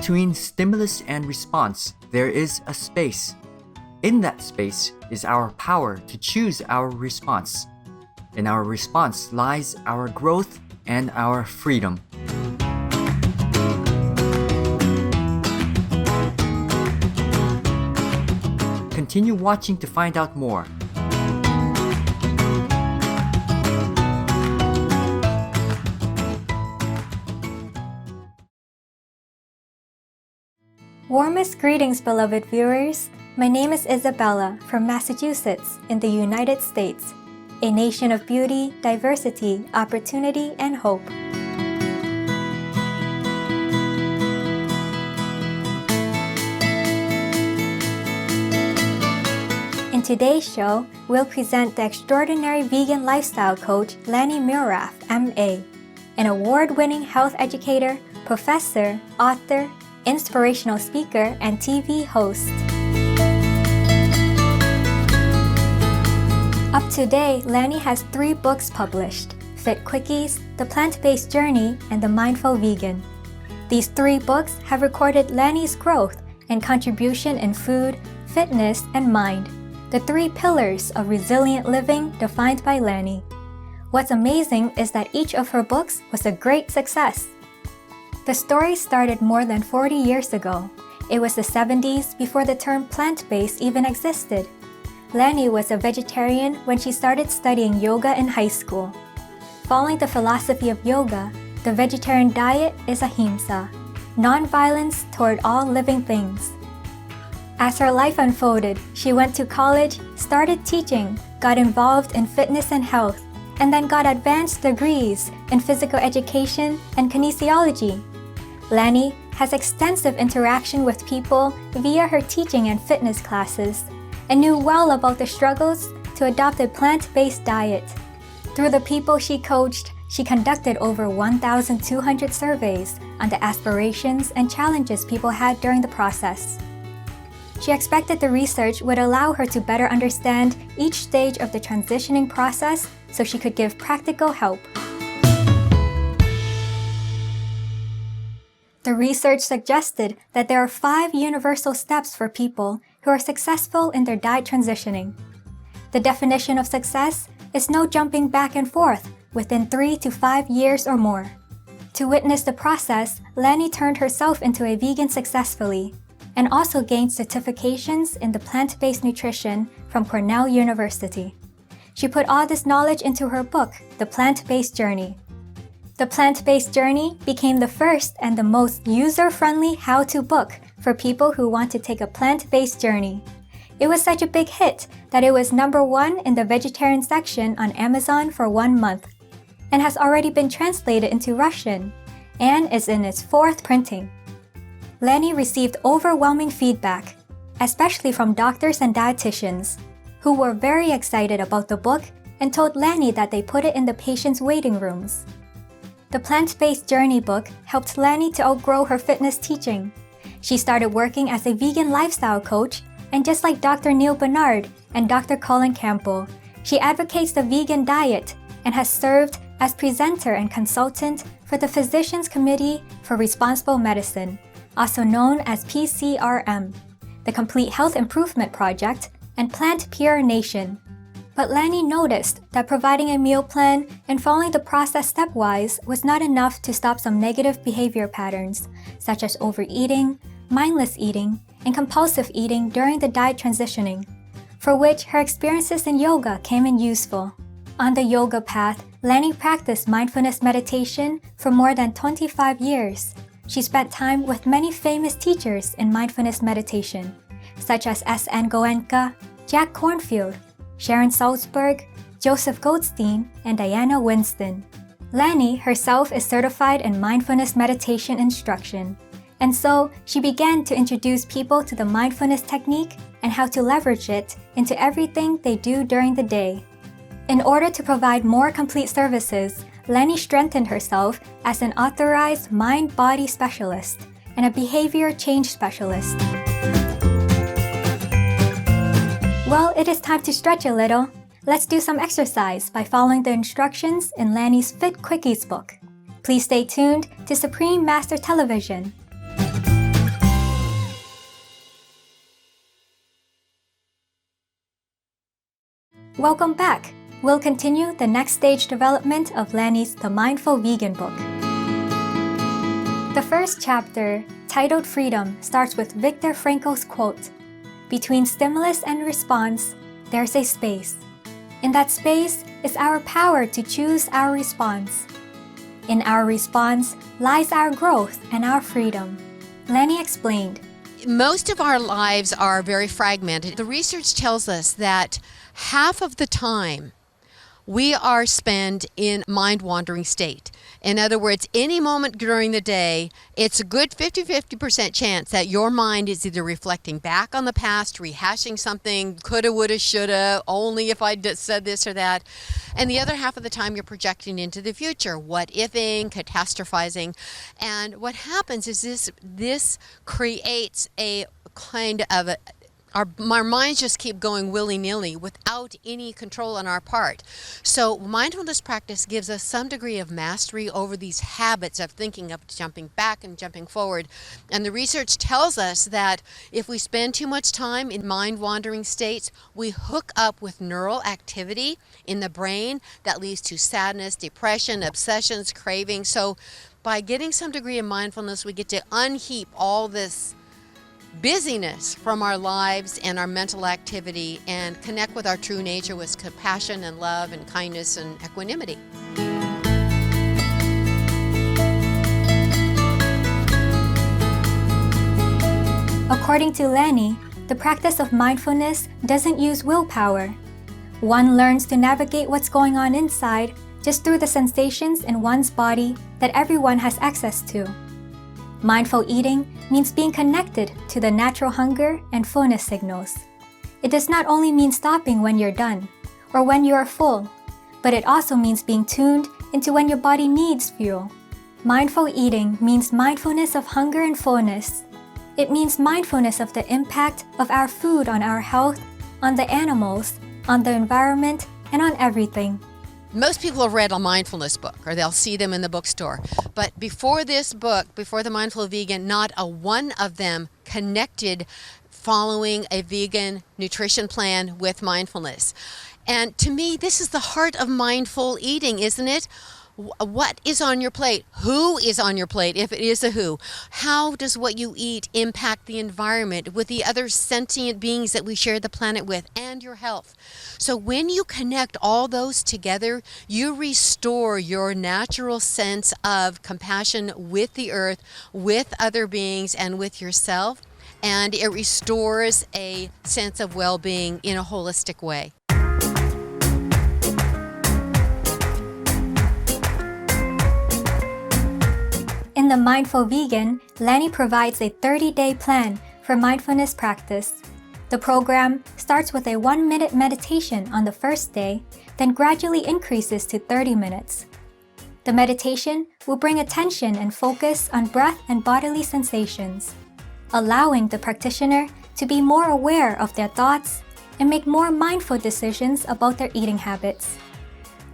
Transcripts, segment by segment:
Between stimulus and response, there is a space. In that space is our power to choose our response. In our response lies our growth and our freedom. Continue watching to find out more. Warmest greetings, beloved viewers. My name is Isabella from Massachusetts in the United States, a nation of beauty, diversity, opportunity, and hope. In today's show, we'll present the extraordinary vegan lifestyle coach Lani Muelrath, MA, an award-winning health educator, professor, author, inspirational speaker, and TV host. Up-to-day, Lani has 3 books published: Fit Quickies, The Plant-Based Journey, and The Mindful Vegan. These 3 books have recorded Lani's growth and contribution in food, fitness, and mind, the 3 pillars of resilient living defined by Lani. What's amazing is that each of her books was a great success. The story started more than 40 years ago. It was the 70s before the term plant-based even existed. Lani was a vegetarian when she started studying yoga in high school. Following the philosophy of yoga, the vegetarian diet is ahimsa, non-violence toward all living things. As her life unfolded, she went to college, started teaching, got involved in fitness and health, and then got advanced degrees in physical education and kinesiology. Lani has extensive interaction with people via her teaching and fitness classes, and knew well about the struggles to adopt a plant-based diet. Through the people she coached, she conducted over 1,200 surveys on the aspirations and challenges people had during the process. She expected the research would allow her to better understand each stage of the transitioning process so she could give practical help. The research suggested that there are 5 universal steps for people who are successful in their diet transitioning. The definition of success is no jumping back and forth within 3 to 5 years or more. To witness the process, Lani turned herself into a vegan successfully, and also gained certifications in the plant-based nutrition from Cornell University. She put all this knowledge into her book, The Plant-Based Journey. The Plant-Based Journey became the first and the most user-friendly how-to book for people who want to take a plant-based journey. It was such a big hit that it was number 1 in the vegetarian section on Amazon for 1 month, and has already been translated into Russian, and is in its 4th printing. Lani received overwhelming feedback, especially from doctors and dietitians, who were very excited about the book and told Lani that they put it in the patients' waiting rooms. The Plant-Based Journey book helped Lani to outgrow her fitness teaching. She started working as a vegan lifestyle coach, and just like Dr. Neil Barnard and Dr. Colin Campbell, she advocates the vegan diet and has served as presenter and consultant for the Physicians Committee for Responsible Medicine, also known as PCRM, the Complete Health Improvement Project, and Plant Pure Nation. But Lani noticed that providing a meal plan and following the process stepwise was not enough to stop some negative behavior patterns, such as overeating, mindless eating, and compulsive eating during the diet transitioning, for which her experiences in yoga came in useful. On the yoga path, Lani practiced mindfulness meditation for more than 25 years. She spent time with many famous teachers in mindfulness meditation, such as S.N. Goenka, Jack Kornfield, Sharon Salzberg, Joseph Goldstein, and Diana Winston. Lani herself is certified in mindfulness meditation instruction, and so she began to introduce people to the mindfulness technique and how to leverage it into everything they do during the day. In order to provide more complete services, Lani strengthened herself as an authorized mind-body specialist and a behavior change specialist. Well, it is time to stretch a little. Let's do some exercise by following the instructions in Lani's Fit Quickies book. Please stay tuned to Supreme Master Television. Welcome back! We'll continue the next stage development of Lani's The Mindful Vegan book. The first chapter, titled Freedom, starts with Viktor Frankl's quote, "Between stimulus and response, there's a space. In that space is our power to choose our response. In our response lies our growth and our freedom." Lani explained, most of our lives are very fragmented. The research tells us that half of the time we are spent in mind-wandering state. In other words, any moment during the day, it's a good 50% chance that your mind is either reflecting back on the past, rehashing something, coulda, woulda, shoulda, only if I said this or that. And the other half of the time, you're projecting into the future, what-ifing, catastrophizing. And what happens is this creates a kind of our minds just keep going willy-nilly without any control on our part. So mindfulness practice gives us some degree of mastery over these habits of thinking, of jumping back and jumping forward. And the research tells us that if we spend too much time in mind-wandering states, we hook up with neural activity in the brain that leads to sadness, depression, obsessions, cravings. So by getting some degree of mindfulness, we get to unheap all this busyness from our lives and our mental activity and connect with our true nature with compassion and love and kindness and equanimity. According to Lani, the practice of mindfulness doesn't use willpower. One learns to navigate what's going on inside just through the sensations in one's body that everyone has access to. Mindful eating means being connected to the natural hunger and fullness signals. It does not only mean stopping when you're done or when you are full, but it also means being tuned into when your body needs fuel. Mindful eating means mindfulness of hunger and fullness. It means mindfulness of the impact of our food on our health, on the animals, on the environment, and on everything. Most people have read a mindfulness book, or they'll see them in the bookstore. But before this book, before The Mindful Vegan, not a one of them connected following a vegan nutrition plan with mindfulness. And to me, this is the heart of mindful eating, isn't it? What is on your plate? Who is on your plate, if it is a who? How does what you eat impact the environment with the other sentient beings that we share the planet with, and your health? So when you connect all those together, you restore your natural sense of compassion with the earth, with other beings, and with yourself. And it restores a sense of well-being in a holistic way. In The Mindful Vegan, Lani provides a 30-day plan for mindfulness practice. The program starts with a 1-minute meditation on the first day, then gradually increases to 30 minutes. The meditation will bring attention and focus on breath and bodily sensations, allowing the practitioner to be more aware of their thoughts and make more mindful decisions about their eating habits.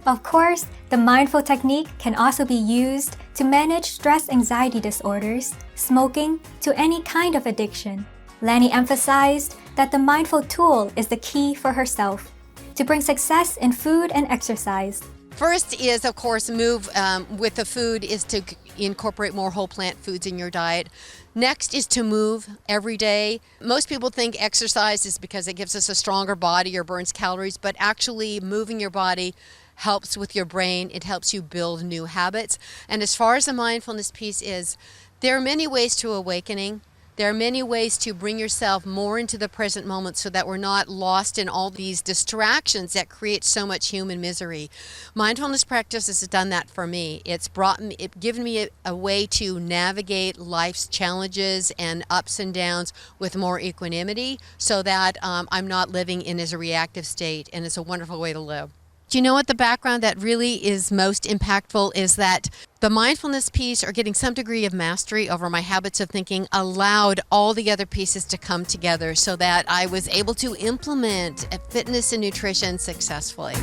Of course, the mindful technique can also be used to manage stress-anxiety disorders, smoking, to any kind of addiction. Lani emphasized that the mindful tool is the key for herself to bring success in food and exercise. First is, of course, move with the food is to incorporate more whole plant foods in your diet. Next is to move every day. Most people think exercise is because it gives us a stronger body or burns calories, but actually moving your body helps with your brain. It helps you build new habits. And as far as the mindfulness piece is, there are many ways to awakening. There are many ways to bring yourself more into the present moment so that we're not lost in all these distractions that create so much human misery. Mindfulness practice has done that for me. It's given me a way to navigate life's challenges and ups and downs with more equanimity so that I'm not living in as a reactive state, and it's a wonderful way to live. Do you know what the background that really is most impactful is that the mindfulness piece, or getting some degree of mastery over my habits of thinking, allowed all the other pieces to come together so that I was able to implement fitness and nutrition successfully.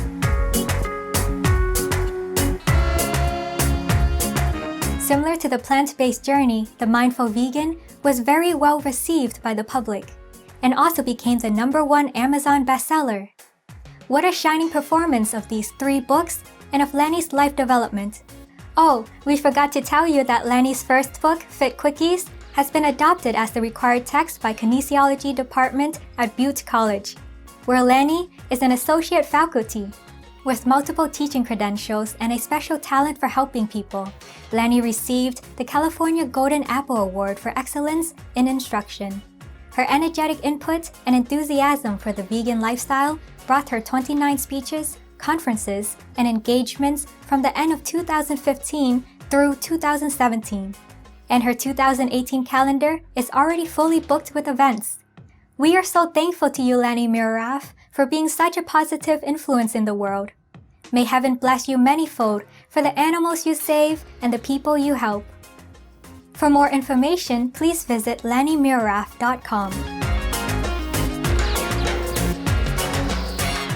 Similar to the plant-based journey, The Mindful Vegan was very well received by the public and also became the #1 Amazon bestseller. What a shining performance of these 3 books and of Lani's life development. Oh, we forgot to tell you that Lani's first book, Fit Quickies, has been adopted as the required text by Kinesiology Department at Butte College, where Lani is an associate faculty. With multiple teaching credentials and a special talent for helping people, Lani received the California Golden Apple Award for Excellence in Instruction. Her energetic input and enthusiasm for the vegan lifestyle brought her 29 speeches, conferences, and engagements from the end of 2015 through 2017. And her 2018 calendar is already fully booked with events. We are so thankful to you, Lani Muelrath, for being such a positive influence in the world. May heaven bless you manyfold for the animals you save and the people you help. For more information, please visit lanimuelrath.com.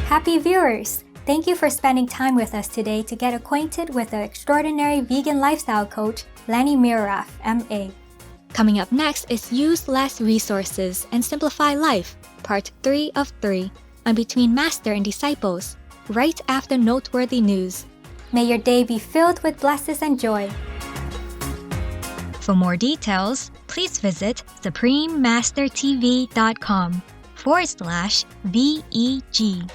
Happy viewers! Thank you for spending time with us today to get acquainted with the extraordinary vegan lifestyle coach, Lani Muelrath, MA. Coming up next is Use Less Resources and Simplify Life, Part 3 of 3, on Between Master and Disciples, right after noteworthy news. May your day be filled with blessings and joy. For more details, please visit suprememastertv.com/VEG.